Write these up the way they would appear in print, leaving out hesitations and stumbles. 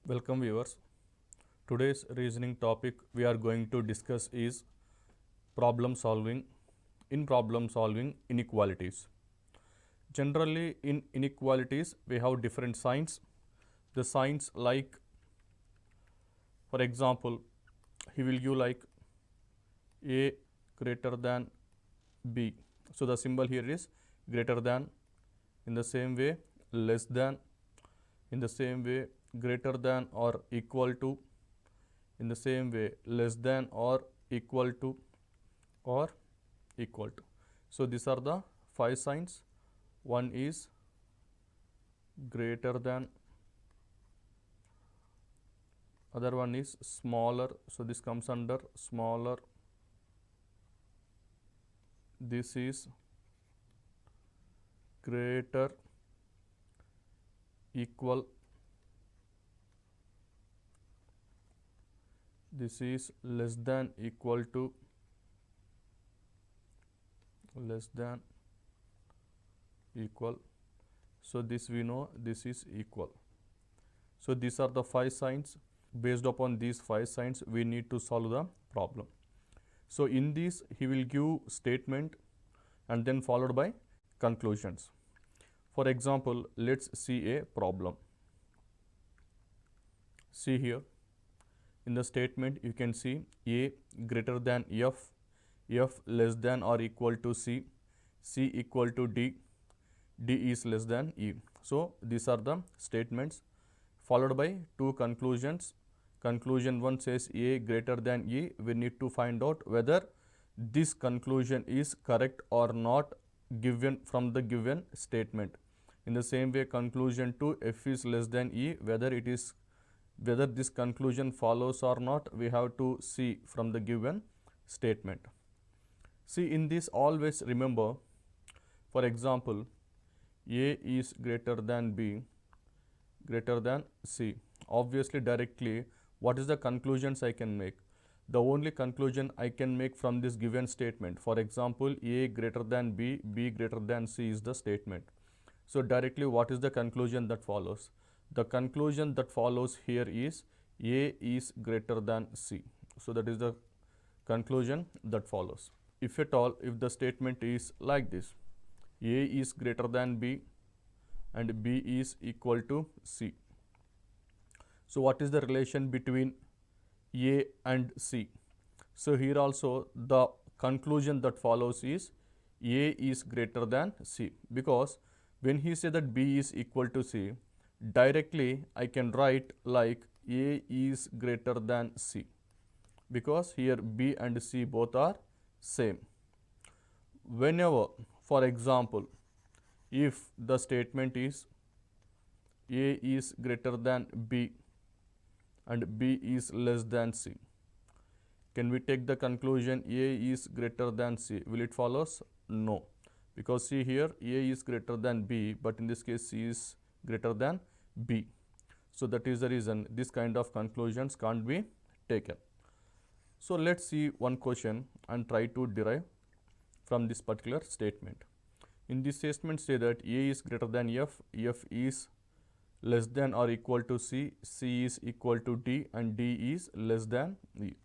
Welcome viewers. Today's reasoning topic we are going to discuss is problem solving. In problem solving, inequalities. Generally in inequalities we have different signs. The signs like, for example, he will give like A greater than B. So the symbol here is greater than. In the same way, less than. In the same way, greater than or equal to. In the same way, less than or equal to or equal to. So these are the 5 signs. One is greater than, other one is smaller, so this comes under smaller. This is greater, equal. This is less than, equal to, less than, equal. So this we know, this is equal. So these are the 5 signs. Based upon these 5 signs we need to solve the problem. So in this he will give statement and then followed by conclusions. For example, let's see a problem. See here, in the statement you can see A greater than F, F less than or equal to C, C equal to D, D is less than E. So these are the statements followed by 2 conclusions. Conclusion 1 says A greater than E. We need to find out whether this conclusion is correct or not given from the given statement. In the same way, conclusion 2, F is less than E, whether this conclusion follows or not, we have to see from the given statement. See, in this always remember, for example, A is greater than B, greater than C. Obviously directly what is the conclusions I can make? The only conclusion I can make from this given statement. For example, A greater than B, B greater than C is the statement. So directly what is the conclusion that follows? The conclusion that follows here is A is greater than C. So that is the conclusion that follows. If at all, if the statement is like this, A is greater than B and B is equal to C. So what is the relation between A and C? So here also the conclusion that follows is A is greater than C, because when he said that B is equal to C, directly I can write like A is greater than C, because here B and C both are same. Whenever, for example, if the statement is A is greater than B and B is less than C, can we take the conclusion A is greater than C? Will it follows? No, because see here A is greater than B, but in this case C is greater than B. So that is the reason this kind of conclusions can't be taken. So let's see one question and try to derive from this particular statement. In this statement say that A is greater than F, F is less than or equal to C, C is equal to D and D is less than E.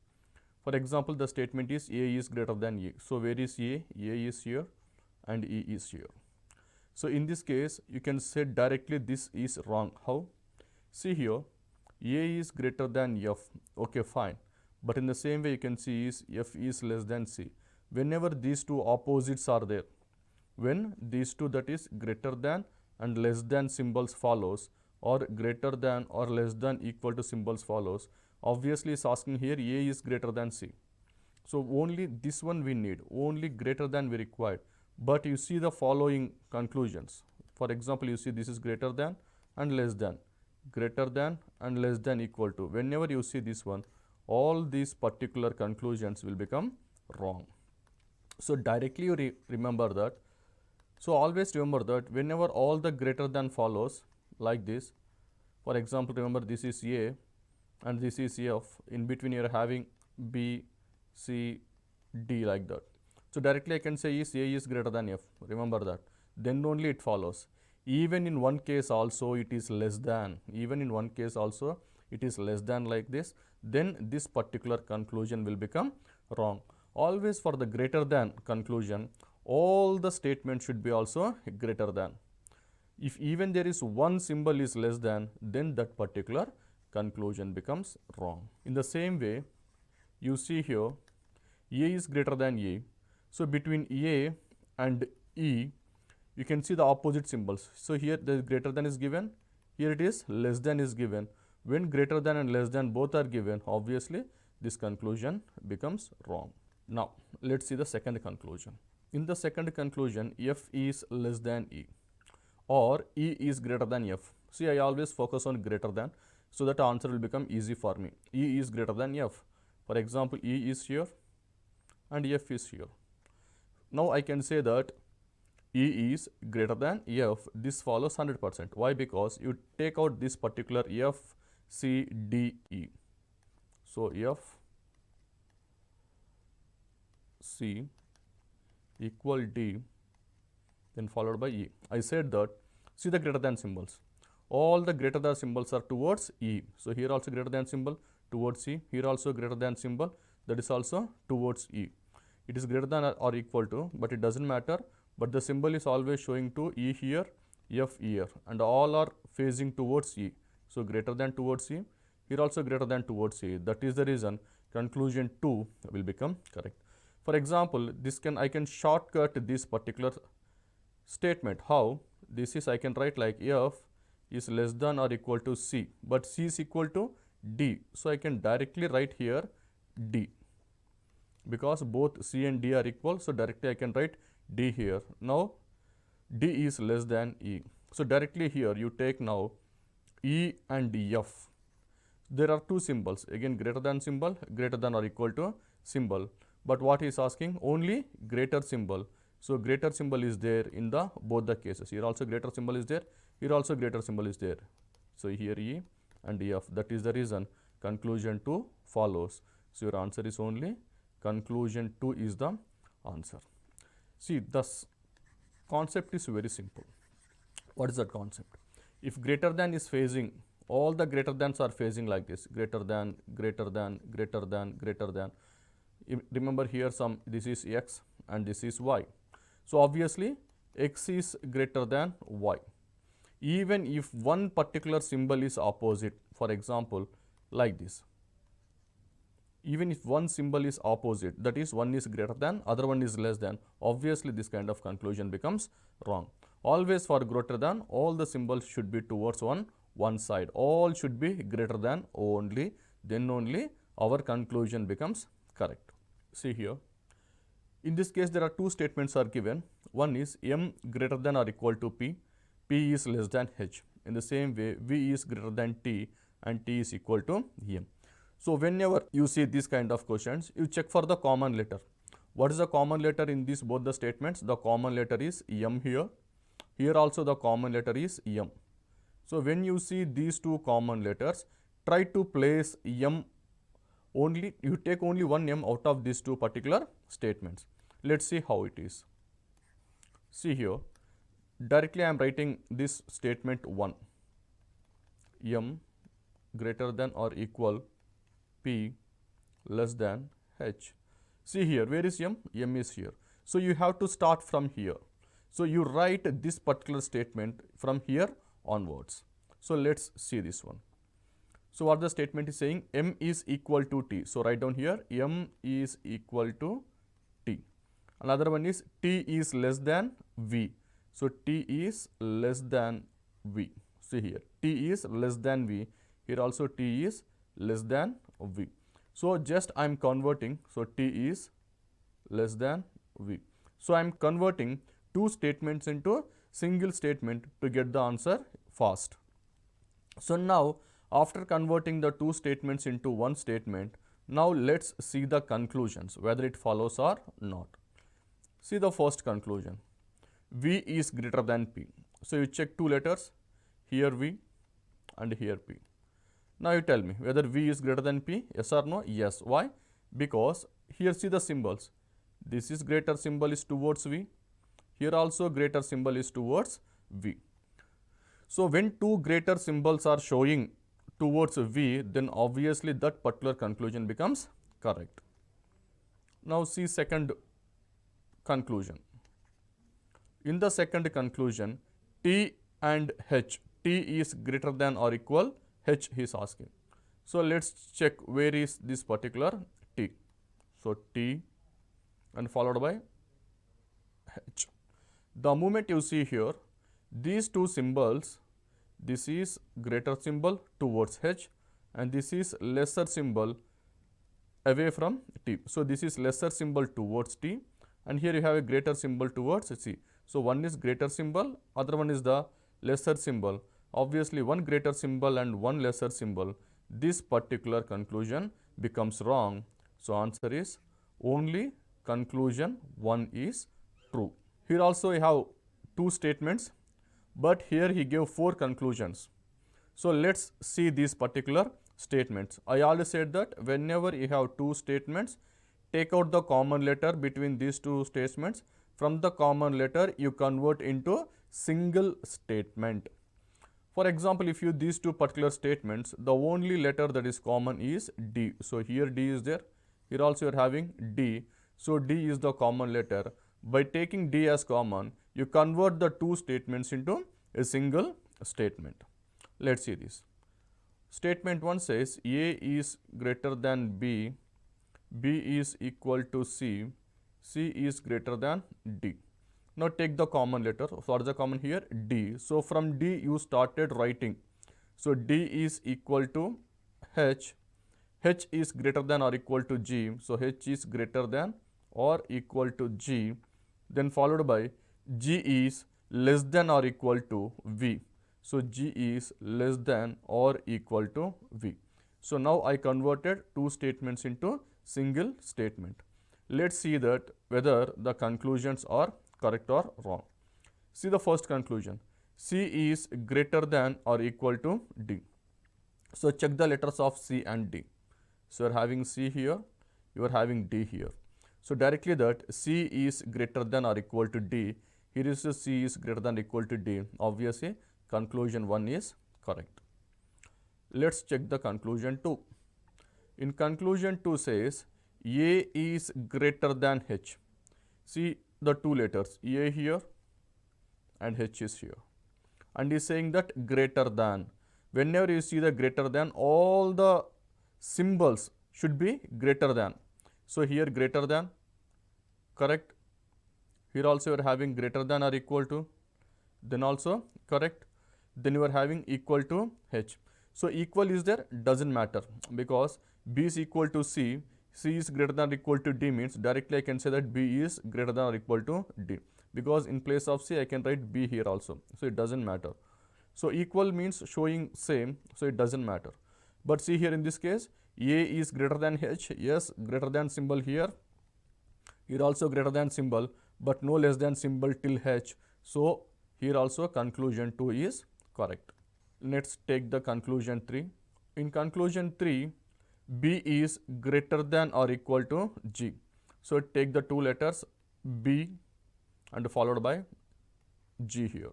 For example, the statement is A is greater than E. So where is A? A is here and E is here. So in this case you can say directly this is wrong. How? See here, A is greater than F. Okay, fine. But in the same way you can see is F is less than C. Whenever these two opposites are there, when these two, that is greater than and less than symbols follows, or greater than or less than equal to symbols follows, obviously it's asking here A is greater than C. So only this one we need, only greater than we require. But you see the following conclusions. For example, you see this is greater than and less than, greater than and less than equal to. Whenever you see this one, all these particular conclusions will become wrong. So directly you remember that. So always remember that whenever all the greater than follows like this, for example, remember this is A and this is F, in between you are having B, C, D like that. So directly I can say is A is greater than F, remember that. Then only it follows. Even in one case also it is less than, even in one case also it is less than like this, then this particular conclusion will become wrong. Always for the greater than conclusion, all the statements should be also greater than. If even there is one symbol is less than, then that particular conclusion becomes wrong. In the same way, you see here A is greater than A. So between A and E, you can see the opposite symbols. So here the greater than is given, here it is less than is given. When greater than and less than both are given, obviously this conclusion becomes wrong. Now let's see the second conclusion. In the second conclusion, F is less than E or E is greater than F. See, I always focus on greater than, so that answer will become easy for me. E is greater than F. For example, E is here and F is here. Now I can say that E is greater than F. This follows 100%. Why? Because you take out this particular F, C, D, E. So F, C equal D, then followed by E. I said that, see the greater than symbols. All the greater than symbols are towards E. So here also greater than symbol towards E. Here also greater than symbol, that is also towards E. It is greater than or equal to, but it doesn't matter. But the symbol is always showing to E here, F here, and all are facing towards E. So greater than towards E. Here also greater than towards E. That is the reason conclusion 2 will become correct. For example, I can shortcut this particular statement. How? This is, I can write like F is less than or equal to C, but C is equal to D. So I can directly write here D, because both C and D are equal. So directly I can write D here. Now D is less than E. So directly here you take now E and F. There are two symbols, again greater than symbol, greater than or equal to symbol. But what he is asking, only greater symbol. So greater symbol is there in the both the cases. Here also greater symbol is there, here also greater symbol is there. So here E and F. That is the reason conclusion 2 follows. So your answer is only conclusion 2 is the answer. See, thus concept is very simple. What is that concept? If greater than is phasing, all the greater thans are phasing like this, greater than, greater than, greater than, greater than. Remember here this is X and this is Y. So obviously X is greater than Y. Even if one particular symbol is opposite, for example like this, even if one symbol is opposite, that is one is greater than, other one is less than, obviously this kind of conclusion becomes wrong. Always for greater than, all the symbols should be towards one side, all should be greater than only, then only our conclusion becomes correct. See here, in this case there are two statements are given. One is M greater than or equal to P, P is less than H. In the same way, V is greater than T and T is equal to M. So whenever you see these kind of questions, you check for the common letter. What is the common letter in these both the statements? The common letter is M here. Here also the common letter is M. So when you see these two common letters, try to place M only, you take only one M out of these two particular statements. Let's see how it is. See here, directly I am writing this statement 1, M greater than or equal P less than H. See here, where is M? M is here. So you have to start from here. So you write this particular statement from here onwards. So let's see this one. So what the statement is saying, M is equal to T. So write down here, M is equal to T. Another one is T is less than V. So T is less than V. See here, T is less than V. Here also T is less than V. So just I am converting. So T is less than V. So I am converting two statements into single statement to get the answer fast. So now after converting the two statements into one statement, now let's see the conclusions, whether it follows or not. See the first conclusion, V is greater than P. So you check two letters, here V and here P. Now you tell me whether V is greater than P, yes or no? Yes. Why? Because here see the symbols. This is greater symbol is towards V. Here also greater symbol is towards V. So when two greater symbols are showing towards V, then obviously that particular conclusion becomes correct. Now see second conclusion. In the second conclusion, T and H, T is greater than or equal H he is asking. So let's check where is this particular T. So T and followed by H. The moment you see here, these two symbols, this is greater symbol towards H and this is lesser symbol away from T. So this is lesser symbol towards T and here you have a greater symbol towards C. So one is greater symbol, other one is the lesser symbol. Obviously one greater symbol and one lesser symbol, this particular conclusion becomes wrong. So answer is only conclusion 1 is true. Here also I have two statements, but here he gave 4 conclusions. So let's see these particular statements. I already said that whenever you have two statements, take out the common letter between these two statements. From the common letter you convert into single statement. For example, if you these two particular statements, the only letter that is common is D. So here D is there, here also you are having D. So D is the common letter. By taking D as common, you convert the two statements into a single statement. Let's see this. Statement 1 says A is greater than B, B is equal to C, C is greater than D. Now take the common letter. So what is the common here? D. So from D you started writing. So D is equal to H, H is greater than or equal to G. So H is greater than or equal to G. Then followed by G is less than or equal to V. So G is less than or equal to V. So now I converted two statements into single statement. Let's see that whether the conclusions are correct or wrong. See the first conclusion. C is greater than or equal to D. So check the letters of C and D. So you are having C here, you are having D here. So directly that C is greater than or equal to D. Here is C is greater than or equal to D. Obviously conclusion 1 is correct. Let's check the conclusion 2. In conclusion 2 says A is greater than H. See the two letters A here and H is here, and is saying that greater than. Whenever you see the greater than, all the symbols should be greater than. So here greater than, correct. Here also you are having greater than or equal to, then also correct. Then you are having equal to H. So equal is there, doesn't matter, because B is equal to C, C is greater than or equal to D means directly I can say that B is greater than or equal to D, because in place of C I can write B here also. So it doesn't matter. So equal means showing same, so it doesn't matter. But see here in this case, A is greater than H, yes, greater than symbol here, here also greater than symbol, but no less than symbol till H. So here also conclusion 2 is correct. Let's take the conclusion 3. In conclusion 3, B is greater than or equal to G. So take the two letters B and followed by G here.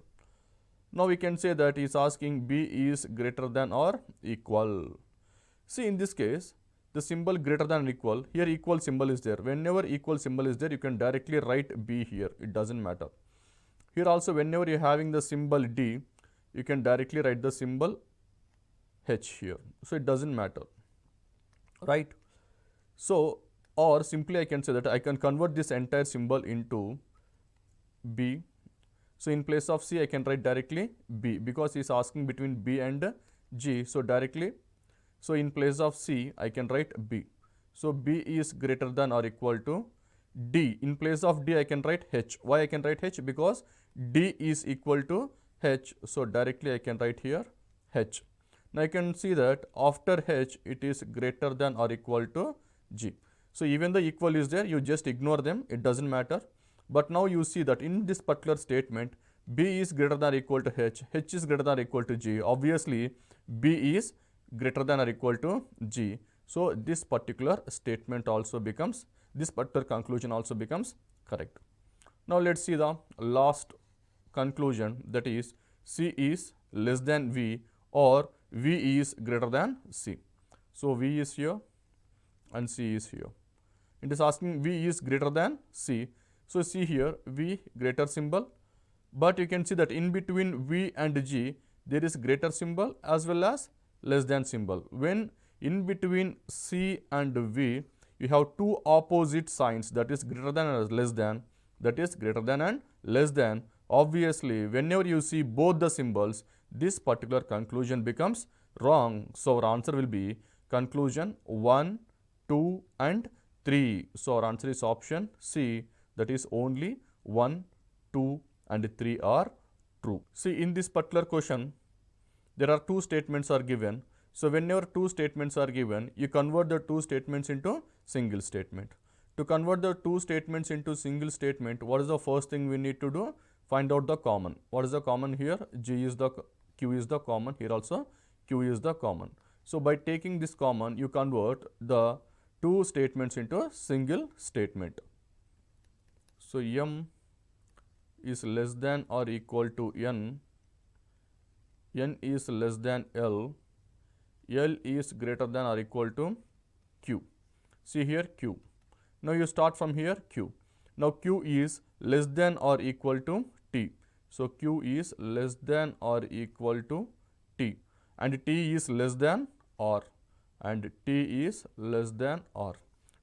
Now we can say that he is asking B is greater than or equal. See in this case, the symbol greater than or equal, here equal symbol is there. Whenever equal symbol is there, you can directly write B here, it doesn't matter. Here also whenever you are having the symbol D, you can directly write the symbol H here. So it doesn't matter, right? So or simply I can say that I can convert this entire symbol into B. So in place of C I can write directly B, because he is asking between B and G. So directly, so in place of C I can write B. So B is greater than or equal to D. In place of D I can write H. Why I can write H? Because D is equal to H. So directly I can write here H. Now I can see that after H it is greater than or equal to G. So even the equal is there, you just ignore them, it doesn't matter. But now you see that in this particular statement, B is greater than or equal to H, H is greater than or equal to G. Obviously B is greater than or equal to G. So this particular statement also becomes, this particular conclusion also becomes correct. Now let's see the last conclusion, that is C is less than V or V is greater than C. So V is here and C is here. It is asking V is greater than C. So see here, V greater symbol, but you can see that in between V and G there is greater symbol as well as less than symbol. When in between C and V you have two opposite signs, that is greater than and less than, that is greater than and less than. Obviously, whenever you see both the symbols, this particular conclusion becomes wrong. So our answer will be conclusion 1, 2 and 3. So our answer is option C, that is only 1, 2 and 3 are true. See, in this particular question, there are two statements are given. So whenever two statements are given, you convert the two statements into single statement. To convert the two statements into single statement, what is the first thing we need to do? Find out the common. What is the common here? Q is the common. Here also Q is the common. So by taking this common, you convert the two statements into single statement. So M is less than or equal to N. N is less than L. L is greater than or equal to Q. See here Q. Now you start from here Q. Now Q is less than or equal to T. So Q is less than or equal to T. And T is less than R. And T is less than R.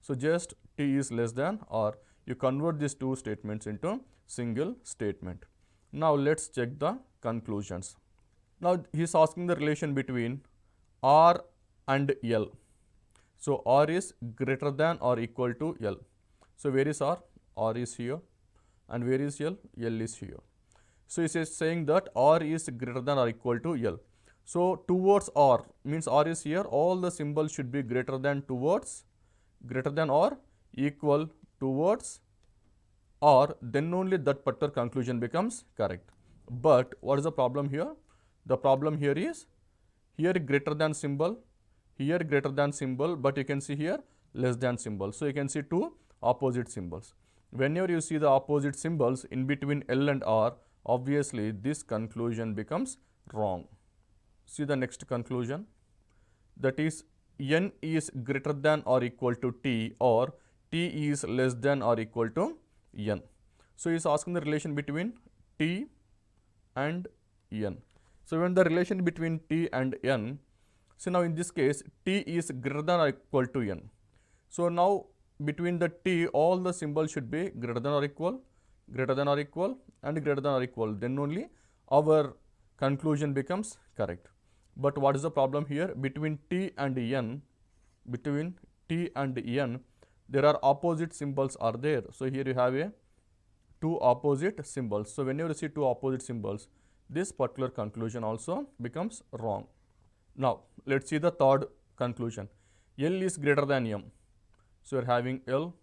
So just T is less than R. You convert these two statements into single statement. Now let's check the conclusions. Now he is asking the relation between R and L. So R is greater than or equal to L. So where is R? R is here. And where is L? L is here. So he is saying that R is greater than or equal to L. So towards R means R is here. All the symbols should be greater than towards, greater than or equal towards R. Then only that particular conclusion becomes correct. But what is the problem here? The problem here is here greater than symbol, here greater than symbol, but you can see here less than symbol. So you can see two opposite symbols. Whenever you see the opposite symbols in between L and R, obviously this conclusion becomes wrong. See the next conclusion, that is N is greater than or equal to T, or T is less than or equal to N. So he is asking the relation between T and N. So when the relation between T and N, so now in this case T is greater than or equal to N. So now between the T all the symbols should be greater than or equal, greater than or equal and greater than or equal. Then only our conclusion becomes correct. But what is the problem here? Between T and N, there are opposite symbols are there. So here you have a two opposite symbols. So whenever you see two opposite symbols, this particular conclusion also becomes wrong. Now let's see the third conclusion. L is greater than M. So you are having L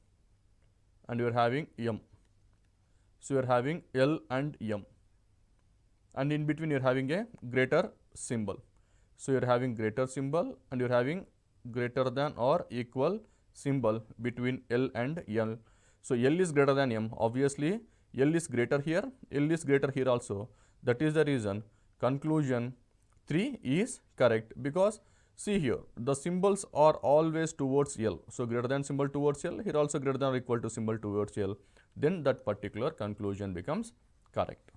and you are having M. So you are having L and M. And in between you are having a greater symbol. So you are having greater symbol and you are having greater than or equal symbol between L and L. So L is greater than M. Obviously L is greater here, L is greater here also. That is the reason conclusion 3 is correct, because see here the symbols are always towards L. So greater than symbol towards L, here also greater than or equal to symbol towards L. Then that particular conclusion becomes correct.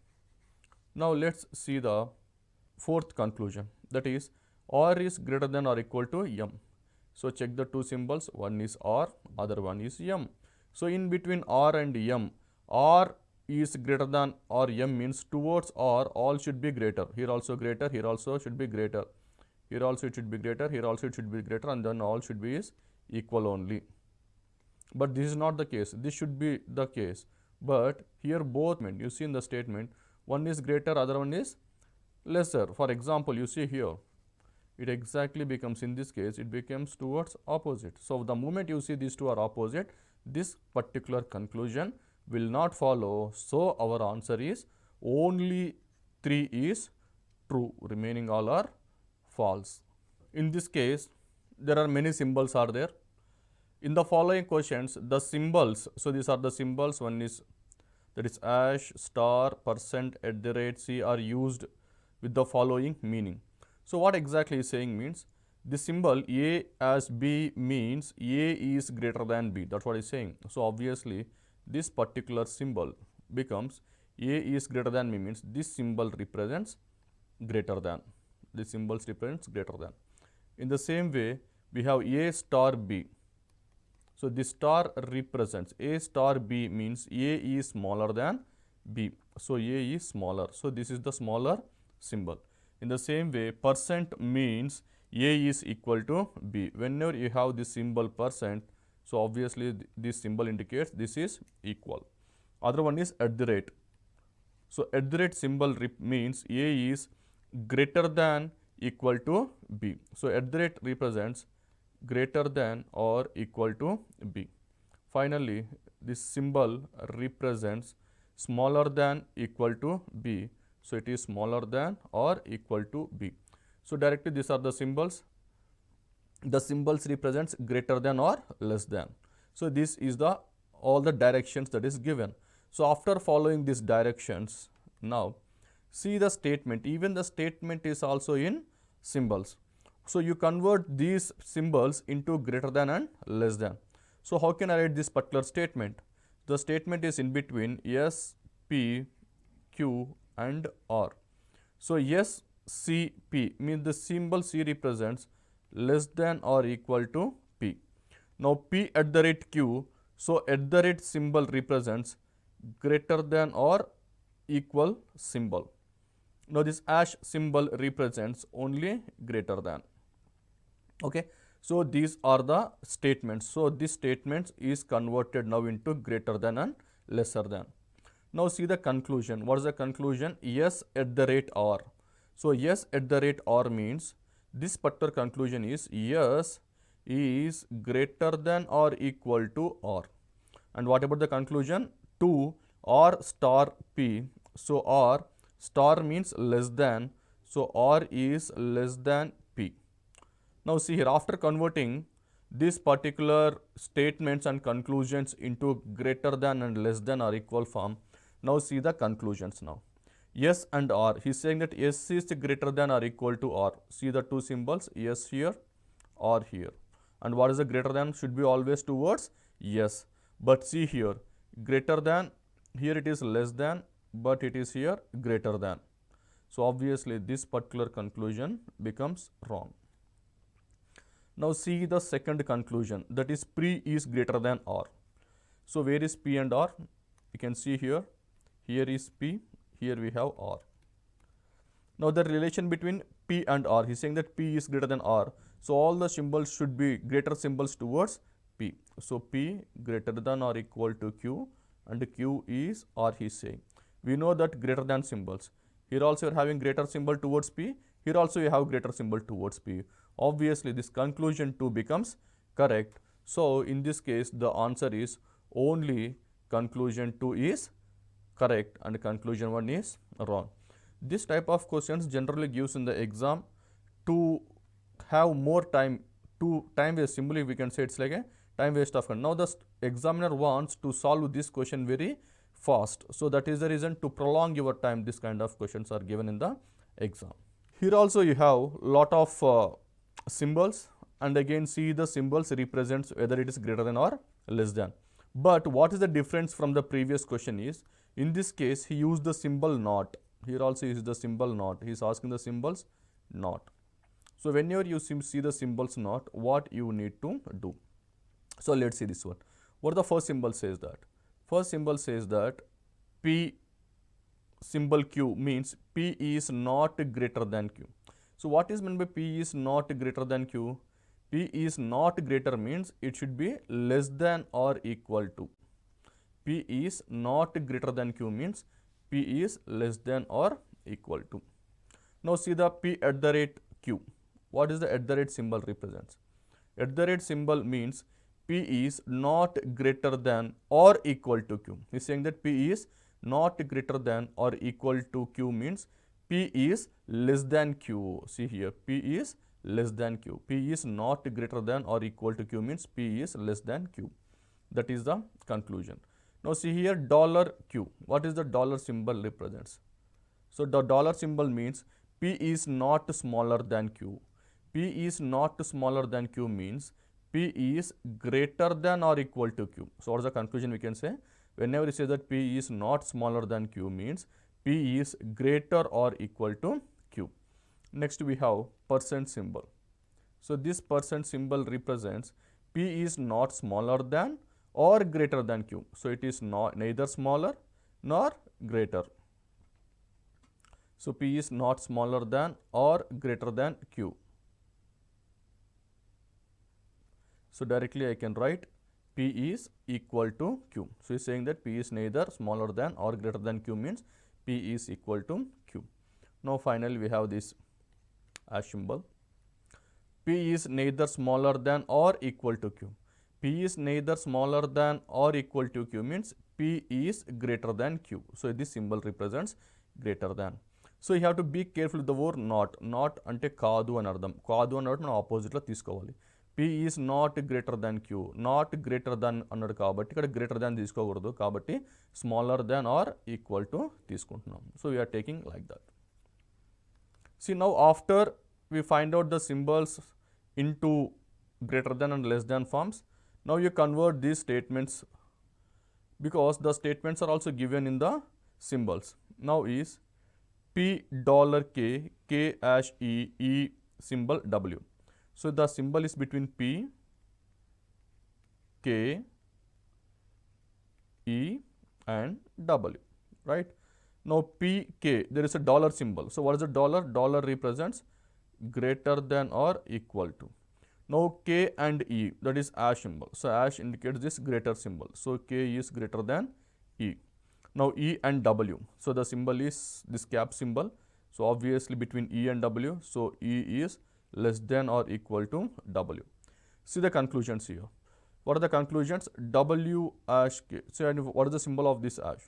Now let's see the fourth conclusion, that is R is greater than or equal to M. So check the two symbols, one is R, other one is M. So in between R and M, R is greater than or M means towards R all should be greater. Here also greater, here also should be greater. Here also it should be greater, here also it should be greater, and then all should be is equal only. But this is not the case. This should be the case. But here both, you see in the statement, one is greater, other one is lesser. For example, you see here, it exactly becomes, in this case, it becomes towards opposite. So the moment you see these two are opposite, this particular conclusion will not follow. So our answer is only 3 is true, remaining all are false. In this case, there are many symbols are there. In the following questions, the symbols, so these are the symbols, one is, that is hash, star, %, @ C are used with the following meaning. So what exactly is saying means the symbol A as B means A is greater than B. That's what it's saying. So obviously this particular symbol becomes A is greater than B means this symbol represents greater than. This symbol represents greater than. In the same way, we have A star B. So this star represents A star B means A is smaller than B. So A is smaller. So this is the smaller symbol. In the same way, percent means A is equal to B. Whenever you have this symbol percent, so obviously this symbol indicates this is equal. Other one is at the rate. So at the rate symbol means A is greater than equal to B. So at the rate represents greater than or equal to B. Finally, this symbol represents smaller than equal to B. So it is smaller than or equal to B. So directly these are the symbols. The symbols represents greater than or less than. So this is the all the directions that is given. So after following these directions, now see the statement. Even the statement is also in symbols. So you convert these symbols into greater than and less than. So how can I write this particular statement? The statement is in between S, P, Q and R. So S, C, P means the symbol C represents less than or equal to P. Now P at the rate Q, so at the rate symbol represents greater than or equal symbol. Now this hash symbol represents only greater than. Okay, so these are the statements. So this statement is converted now into greater than and lesser than. Now see the conclusion. What is the conclusion? Yes at the rate R. So yes at the rate R means this particular conclusion is yes is greater than or equal to R. And what about the conclusion? 2 R star P. So R star means less than. So R is less than P. Now see here, after converting these particular statements and conclusions into greater than and less than or equal form, now see the conclusions now. S and R, he is saying that S is greater than or equal to R. See the two symbols, S here, R here. And what is the greater than? Should be always towards yes. But see here, greater than, here it is less than, but it is here greater than. So obviously this particular conclusion becomes wrong. Now see the second conclusion, that is P is greater than R. So where is P and R? You can see here, here is P, here we have R. Now the relation between P and R, he is saying that P is greater than R. So all the symbols should be greater symbols towards P. So P greater than or equal to Q and Q is R, he is saying. We know that greater than symbols. Here also you are having greater symbol towards P. Here also you have greater symbol towards P. Obviously this conclusion 2 becomes correct. So in this case the answer is only conclusion 2 is correct and conclusion 1 is wrong. This type of questions generally gives in the exam to have more time, to time waste. Simply we can say it's like a time waste of time. Now the examiner wants to solve this question very fast. So that is the reason to prolong your time this kind of questions are given in the exam. Here also you have lot of symbols, and again see the symbols represents whether it is greater than or less than. But what is the difference from the previous question is, in this case he used the symbol not. Here also is the symbol not. He is asking the symbols not. So whenever you see the symbols not, what you need to do? So let's see this one. What the first symbol says that? First symbol says that P symbol Q means P is not greater than Q. So what is meant by P is not greater than Q? P is not greater means it should be less than or equal to. P is not greater than Q means P is less than or equal to. Now see the P at the rate Q. What is the at the rate symbol represents? At the rate symbol means P is not greater than or equal to Q. He is saying that P is not greater than or equal to Q means P is less than Q. See here, P is less than Q. P is not greater than or equal to Q means P is less than Q. That is the conclusion. Now see here $Q. What is the dollar symbol represents? So the dollar symbol means P is not smaller than Q. P is not smaller than Q means P is greater than or equal to Q. So what is the conclusion we can say? Whenever you say that P is not smaller than Q means P is greater or equal to Q. Next we have percent symbol. So this percent symbol represents P is not smaller than or greater than Q. So it is not neither smaller nor greater. So P is not smaller than or greater than Q. So directly I can write P is equal to Q. So he is saying that P is neither smaller than or greater than Q means P is equal to Q. Now finally we have this hash symbol. P is neither smaller than or equal to Q. P is neither smaller than or equal to Q means P is greater than Q. So this symbol represents greater than. So you have to be careful with the word not. Not ante kaadu అని అర్థం. కాదు అన్నట్టు మనం ఆపోజిట్లో తీసుకోవాలి. P is not greater than Q. Not greater than అన్నాడు కాబట్టి ఇక్కడ greater than తీసుకోకూడదు కాబట్టి smaller than or equal to తీసుకుంటున్నాం. So we are taking like that. See now after we find out the symbols into greater than and less than forms, now you convert these statements because the statements are also given in the symbols. Now is P $K, K hash E, E symbol W. So the symbol is between P, K, E and W, right? Now P, K, there is a dollar symbol. So what is the dollar? Dollar represents greater than or equal to. Now K and E, that is hash symbol. So hash indicates this greater symbol. So K is greater than E. Now E and W. So the symbol is this cap symbol. So obviously between E and W, so E is less than or equal to W. See the conclusions here. What are the conclusions? W hash K. So what is the symbol of this hash?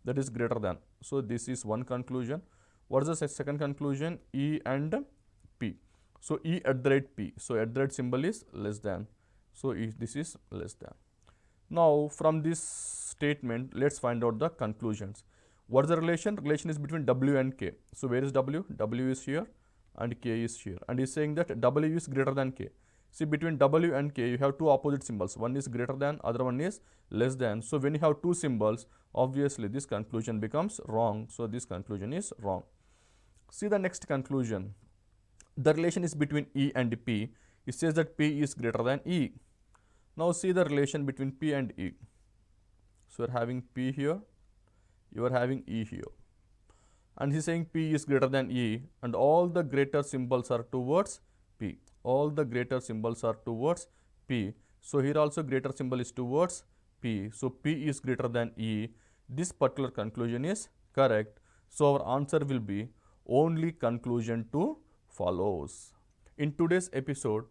That is greater than. So this is one conclusion. What is the second conclusion? E and P. So E at the rate P. So at the rate symbol is less than. So this is less than. Now from this statement, let's find out the conclusions. What is the relation? Relation is between W and K. So where is W? W is here and K is here. And he's saying that W is greater than K. See between W and K, you have two opposite symbols. One is greater than, other one is less than. So when you have two symbols, obviously this conclusion becomes wrong. So this conclusion is wrong. See the next conclusion. The relation is between E and P. It says that P is greater than E. Now see the relation between P and E. So you are having P here, you are having E here. And he's saying P is greater than E and all the greater symbols are towards P. All the greater symbols are towards P. So here also greater symbol is towards P. So P is greater than E. This particular conclusion is correct. So our answer will be only conclusion 2 follows. In today's episode,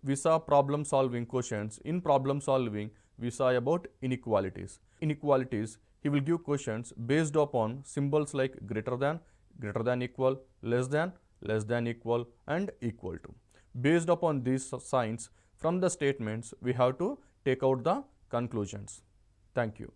we saw problem solving questions. In problem solving, we saw about inequalities. Inequalities, he will give questions based upon symbols like greater than equal, less than equal and equal to. Based upon these signs from the statements, we have to take out the conclusions. Thank you.